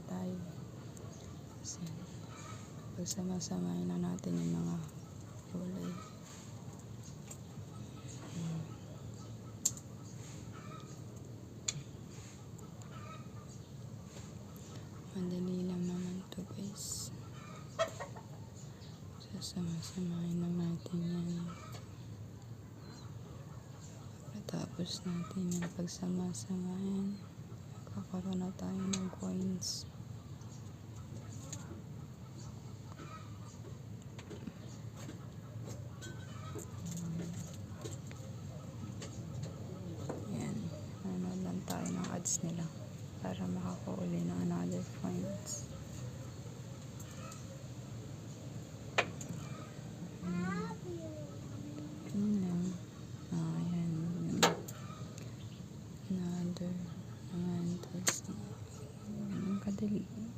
tayo. Kasi pagsama-samahin na natin yung mga kulay. Madali lang naman to guys. Sasama-samahin lang natin yan. Pagkatapos natin yung pagsama-samahin, kakaroon na tayo ng coins. Yan. Nanood lang tayo ng ads nila para makakuuli ng another coins. Yun lang. Yan. Another naman. Tapos, ganun kadali.